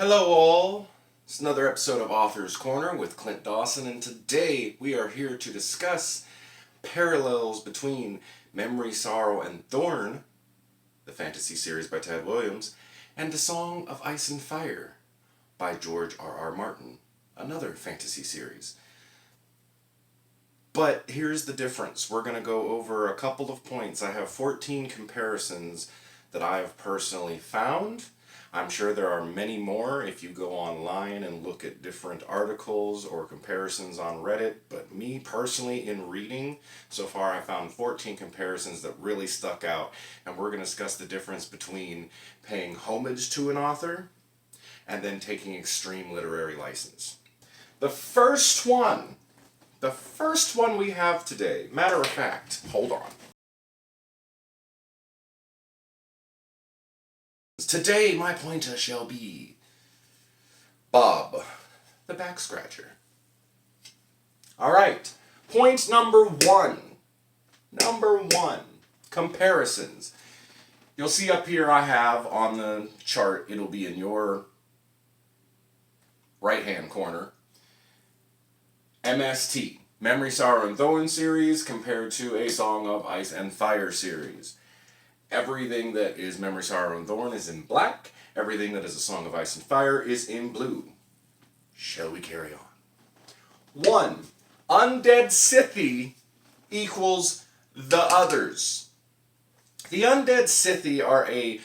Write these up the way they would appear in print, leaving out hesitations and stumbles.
Hello all! It's another episode of Author's Corner with Clint Dawson, and today we are here to discuss parallels between Memory, Sorrow, and Thorn, the fantasy series by Ted Williams, and The Song of Ice and Fire by George R.R. Martin, another fantasy series. But here's the difference. We're going to go over a couple of points. I have 14 comparisons that I have personally found. I'm sure there are many more if you go online and look at different articles or comparisons on Reddit, but me personally in reading, so far I found 14 comparisons that really stuck out, and we're going to discuss the difference between paying homage to an author and then taking extreme literary license. The first one we have today, matter of fact, hold on. Today, my pointer shall be Bob, the back scratcher. Alright, point number one. Comparisons. You'll see up here I have on the chart, it'll be in your right-hand corner, MST, Memory, Sorrow, and Thorn series compared to A Song of Ice and Fire series. Everything that is Memory, Sorrow, and Thorn is in black. Everything that is A Song of Ice and Fire is in blue. Shall we carry on? 1. Undead Scythi equals the others. The Undead Scythi are a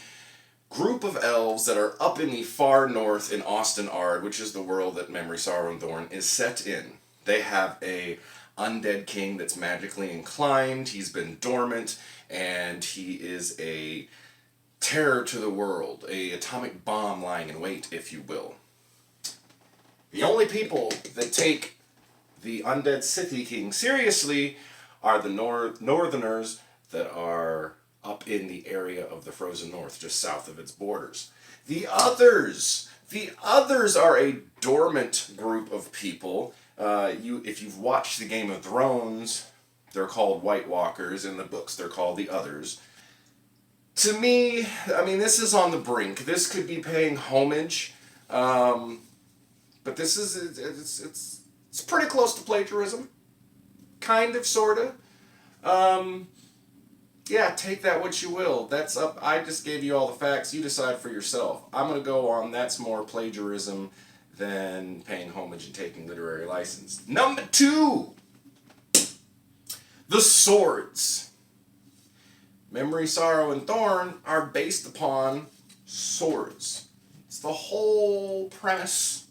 group of elves that are up in the far north in Osten-Ard, which is the world that Memory, Sorrow, and Thorn is set in. They have a undead king that's magically inclined. He's been dormant, and he is a terror to the world, a atomic bomb lying in wait, if you will. The only people that take the undead Scythi king seriously are the northerners that are up in the area of the frozen north, just south of its borders. The others are a dormant group of people. If you've watched the Game of Thrones, they're called White Walkers. In the books, they're called the Others. To me, this is on the brink. This could be paying homage, but this is it's pretty close to plagiarism, kind of, sorta. Yeah, take that what you will. That's up. I just gave you all the facts. You decide for yourself. I'm gonna go on. That's more plagiarism than paying homage and taking literary license. Number 2, the swords. Memory, Sorrow, and Thorn are based upon swords. It's the whole premise.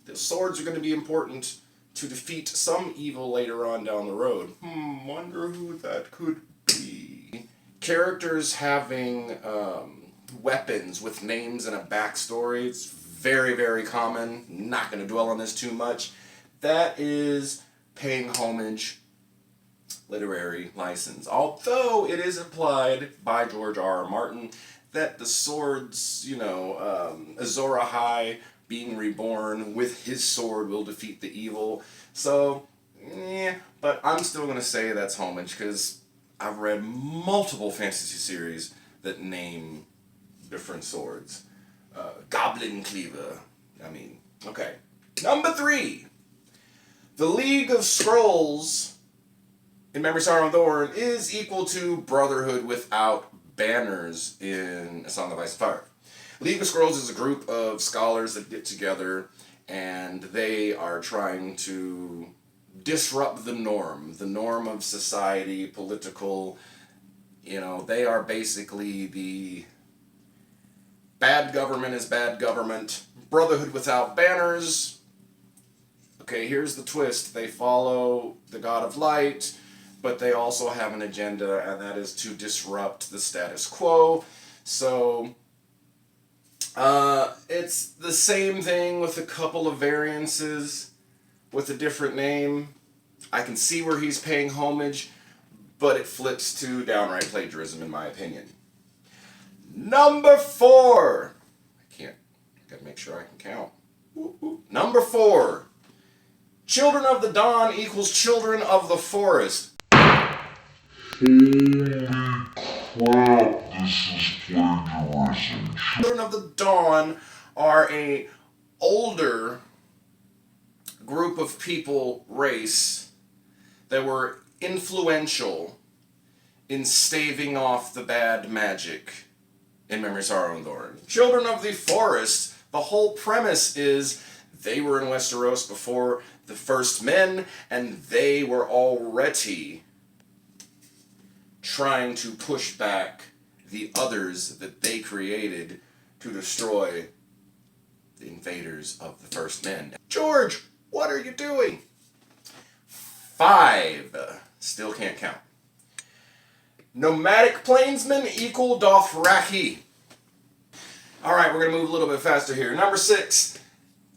The swords are going to be important to defeat some evil later on down the road. Wonder who that could be. Characters having weapons with names and a backstory. It's very, very common. Not going to dwell on this too much. That is paying homage, literary license. Although it is implied by George R.R. Martin that the swords, Azor Ahai being reborn with his sword will defeat the evil. So, but I'm still going to say that's homage because I've read multiple fantasy series that name different swords. Goblin Cleaver. Okay. Number 3. The League of Scrolls in Memory, Sorrow, and Thorn is equal to Brotherhood without banners in A Song of Ice and Fire. League of Scrolls is a group of scholars that get together and they are trying to disrupt the norm of society, political, they are basically the bad government is bad government. Brotherhood without banners. Okay, here's the twist. They follow the God of Light, but they also have an agenda, and that is to disrupt the status quo. So, it's the same thing with a couple of variances with a different name. I can see where he's paying homage, but it flips to downright plagiarism in my opinion. Number 4. Gotta make sure I can count. Number 4. Children of the Dawn equals Children of the Forest. Holy crap, this is plagiarism. Children of the Dawn are a older group of people, race, that were influential in staving off the bad magic in Memory, Sorrow, and Thorn. Children of the Forest, the whole premise is they were in Westeros before the first men, and they were already trying to push back the others that they created to destroy the invaders of the first men. George, what are you doing? 5. Still can't count. Nomadic plainsmen equal Dothraki. Alright, we're going to move a little bit faster here. Number 6.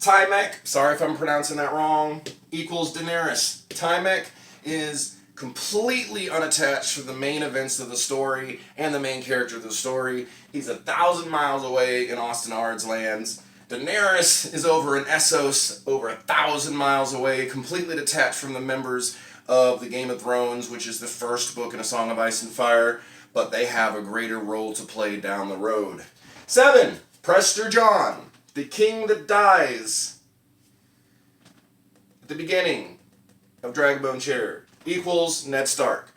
Tymek, sorry if I'm pronouncing that wrong, equals Daenerys. Tymek is completely unattached from the main events of the story and the main character of the story. He's 1,000 miles away in Austin Ard's lands. Daenerys is over in Essos, over 1,000 miles away, completely detached from the members of the Game of Thrones, which is the first book in A Song of Ice and Fire, but they have a greater role to play down the road. 7. Prester John, the king that dies at the beginning of Dragonbone Chair, equals Ned Stark.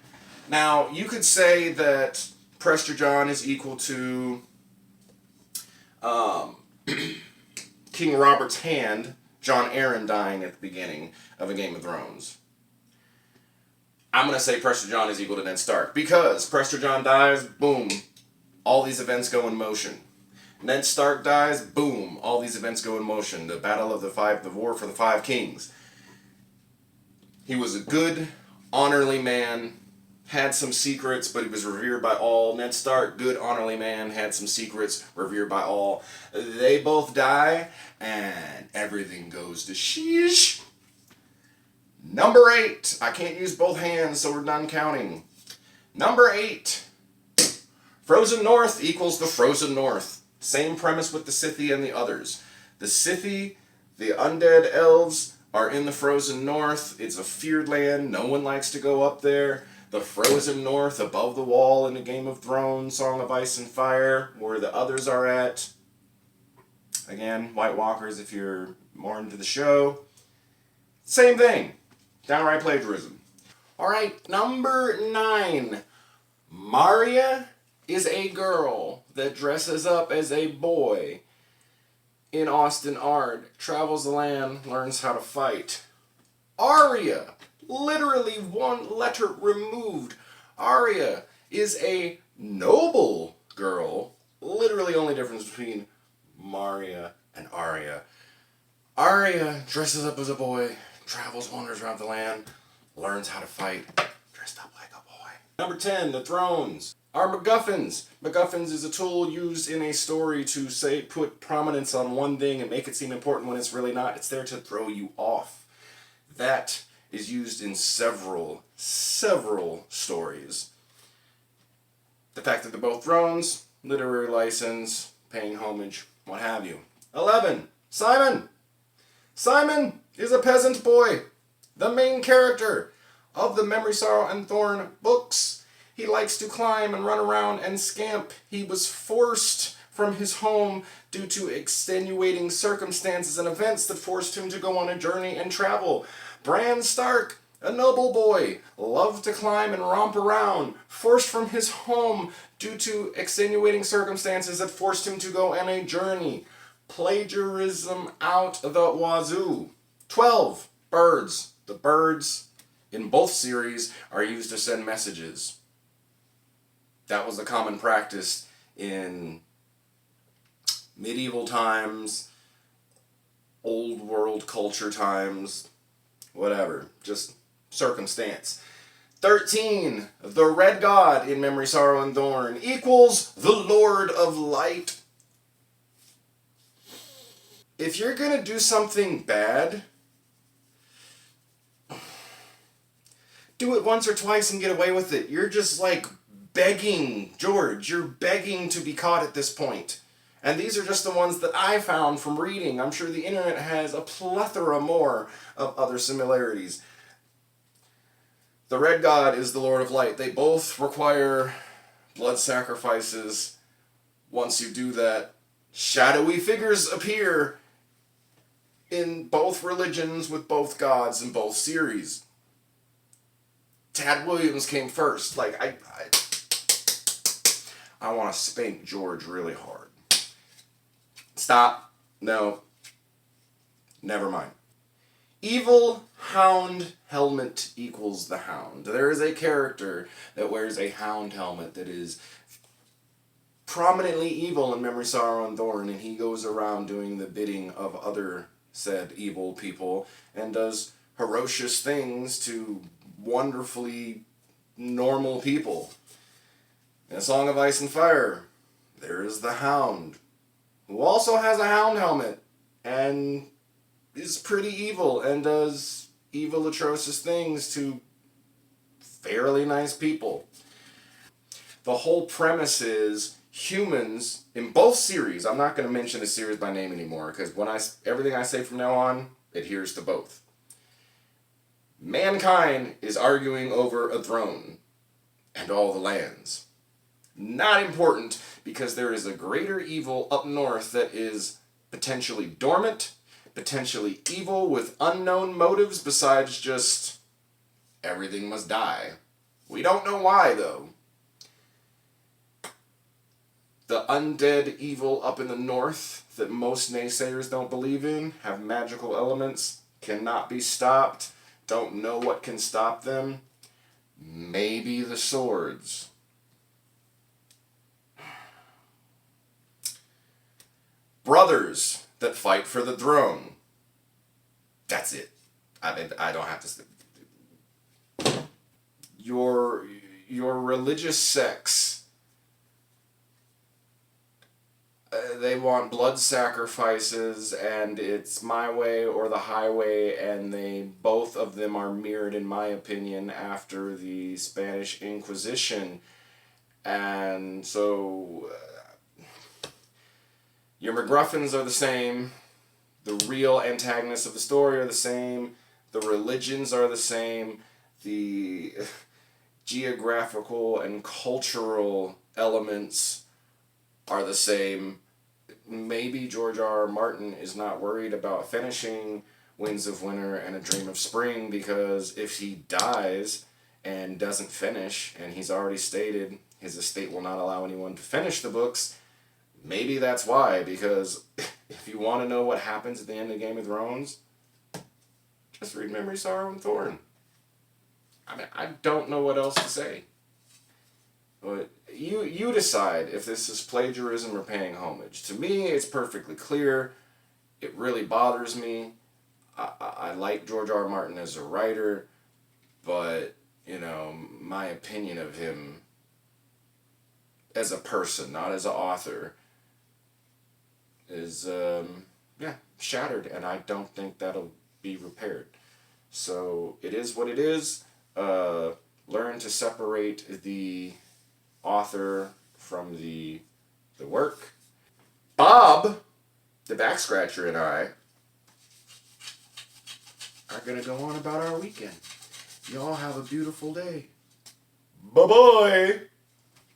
Now, you could say that Prester John is equal to King Robert's hand, Jon Arryn dying at the beginning of A Game of Thrones. I'm going to say Prester John is equal to Ned Stark, because Prester John dies, boom, all these events go in motion. Ned Stark dies, boom, all these events go in motion. The battle of the war for the 5 kings. He was a good, honorly man, had some secrets, but he was revered by all. Ned Stark, good, honorly man, had some secrets, revered by all. They both die, and everything goes to sheesh. Number 8. I can't use both hands, so we're done counting. Number 8. Frozen North equals the Frozen North. Same premise with the Scythy and the others. The Scythy, the undead elves, are in the Frozen North. It's a feared land. No one likes to go up there. The Frozen North, above the wall in the Game of Thrones, Song of Ice and Fire, where the others are at. Again, White Walkers, if you're more into the show. Same thing. Downright plagiarism. Alright, number 9. Maria is a girl that dresses up as a boy in Austin Ard, travels the land, learns how to fight. Arya, literally one letter removed. Arya is a noble girl. Literally only difference between Maria and Arya. Arya dresses up as a boy, travels, wanders around the land, learns how to fight, dressed up like a boy. Number 10, the thrones are MacGuffins. MacGuffins is a tool used in a story to, say, put prominence on one thing and make it seem important when it's really not. It's there to throw you off. That is used in several stories. The fact that they're both thrones, literary license, paying homage, what have you. 11, Simon. Simon is a peasant boy, the main character of the Memory, Sorrow, and Thorn books. He likes to climb and run around and scamp. He was forced from his home due to extenuating circumstances and events that forced him to go on a journey and travel. Bran Stark, a noble boy, loved to climb and romp around, forced from his home due to extenuating circumstances that forced him to go on a journey. Plagiarism out the wazoo. 12, birds. The birds in both series are used to send messages. That was the common practice in medieval times, old world culture times, whatever, just circumstance. 13, the Red God in Memory, Sorrow, and Thorn equals the Lord of Light. If you're going to do something bad, do it once or twice and get away with it. You're just like begging, George, you're begging to be caught at this point. And these are just the ones that I found from reading. I'm sure the internet has a plethora more of other similarities. The Red God is the Lord of Light. They both require blood sacrifices. Once you do that, shadowy figures appear in both religions with both gods in both series. Tad Williams came first. Like, I want to spank George really hard. Stop. No. Never mind. Evil hound helmet equals the hound. There is a character that wears a hound helmet that is prominently evil in Memory, Sorrow, and Thorn, and he goes around doing the bidding of other said evil people and does ferocious things to wonderfully normal people. In A Song of Ice and Fire, there is the Hound, who also has a hound helmet and is pretty evil and does evil, atrocious things to fairly nice people. The whole premise is humans in both series. I'm not going to mention the series by name anymore because everything I say from now on adheres to both. Mankind is arguing over a throne and all the lands. Not important because there is a greater evil up north that is potentially dormant, potentially evil with unknown motives besides just everything must die. We don't know why, though. The undead evil up in the north that most naysayers don't believe in have magical elements, cannot be stopped, don't know what can stop them. Maybe the swords. Brothers that fight for the throne. That's it. I don't have to. Your religious sects. They want blood sacrifices, and it's my way or the highway, and both of them are mirrored, in my opinion, after the Spanish Inquisition. And so, your MacGuffins are the same, the real antagonists of the story are the same, the religions are the same, the geographical and cultural elements are the same. Maybe George R. Martin is not worried about finishing Winds of Winter and A Dream of Spring, because if he dies and doesn't finish, and he's already stated his estate will not allow anyone to finish the books, maybe that's why, because if you want to know what happens at the end of Game of Thrones, just read Memory, Sorrow, and Thorn. I mean, I don't know what else to say. But you decide if this is plagiarism or paying homage. To me, it's perfectly clear. It really bothers me. I like George R. R. Martin as a writer, but, my opinion of him as a person, not as an author, is, shattered, and I don't think that'll be repaired. So, it is what it is. Learn to separate the author from the work. Bob, the back scratcher, and I are going to go on about our weekend. Y'all have a beautiful day. Bye-bye.